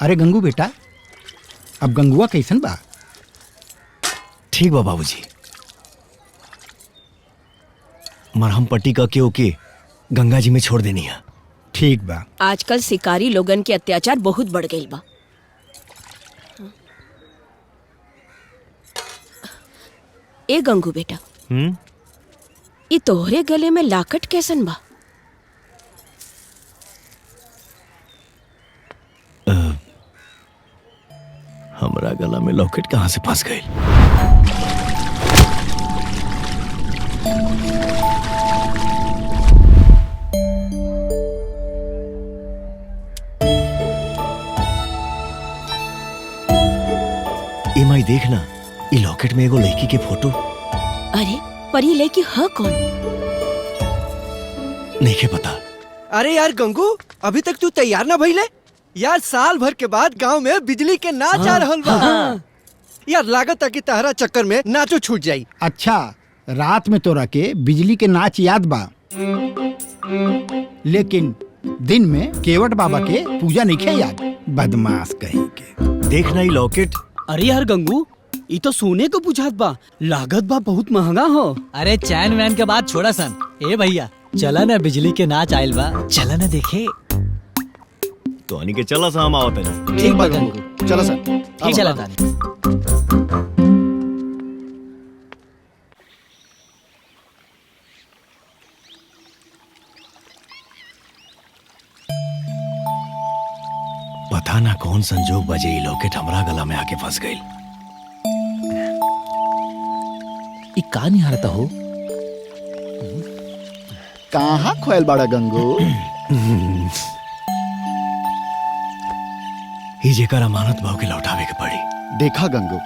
अरे गंगू बेटा, अब गंगुआ कैसन बा? ठीक बा बाबूजी। मरहम पट्टी का के ओके गंगा जी में छोड़ देनी है। ठीक बा। आजकल शिकारी लोगन के अत्याचार बहुत बढ़ गईल बा। ए गंगू बेटा, ई तोहरे गले में लाकट कैसन बा? हमरा गला में लॉकेट कहाँ से फंस गई? माई देखना, ई लॉकेट में एगो लड़की के फोटो। अरे पर ये लड़की है कौन? नहीं के पता। अरे यार गंगू, अभी तक तू तैयार ना भइले? यार साल भर के बाद गांव में बिजली के नाच आ रहल बा। यार लागत है कि तहरा चक्कर में नाचो छूट जाई। अच्छा, रात में तोरा के बिजली के नाच याद बा, लेकिन दिन में केवट बाबा के पूजा नहीं खे याद। बदमाश कहीं के। देखना ई लॉकेट। अरे यार गंगू, ये तो सोने को बुझात बा, लागत बा बहुत महंगा हो। अरे चैन वैन के बाद छोड़ा सन। ए भैया चला ना, बिजली के नाच आयल बा, चला ना देखे। तो के चला सा हम आवत है। ठीक बा गंगू, चलो सर। ठीक चला तानी। पता ना कौन संजोग बजे ई लॉकेट हमरा गला में आके फंस गई। ई का नहीं हारता हो? कहाँ खोयल बड़ा गंगू? ही जेकर अमानत भाव के लौटावे के पड़ी। देखा गंगू,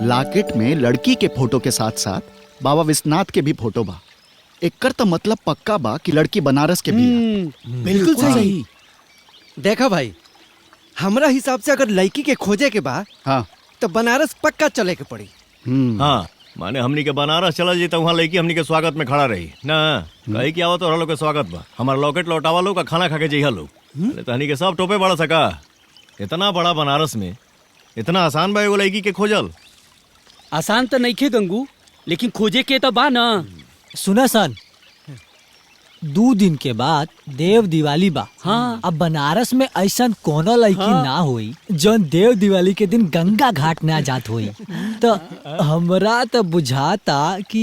लॉकेट में लड़की के फोटो के साथ साथ बाबा विश्वनाथ के भी फोटो बा। एकर तो मतलब पक्का बा कि लड़की बनारस के भी है। बिल्कुल सही। देखा भाई, हमरा हिसाब से अगर लड़की के खोजे के बा, हाँ तो बनारस पक्का चले के पड़ी। हाँ, माने हमनी के बनारस चला जी तो वहाँ लड़की हमनी के स्वागत में खड़ा रही ना। कही कि आवत तो लोग के स्वागत बा, हमारा लॉकेट लौटावा लोग का खाना खा के जइहा लोग। तहनी के सब टोपे बड़ा सका। इतना बड़ा बनारस में इतना आसान बा एगो लड़की के खोजल? आसान तो नहीं खे गंगू, लेकिन खोजे के तो बा ना। सुना सन, 2 दिन के बाद देव दिवाली बा। हाँ। अब बनारस में ऐसा कोनो लड़की ना हुई जौन देव दिवाली के दिन गंगा घाट ना जात हुई। तो हमरा तो बुझाता कि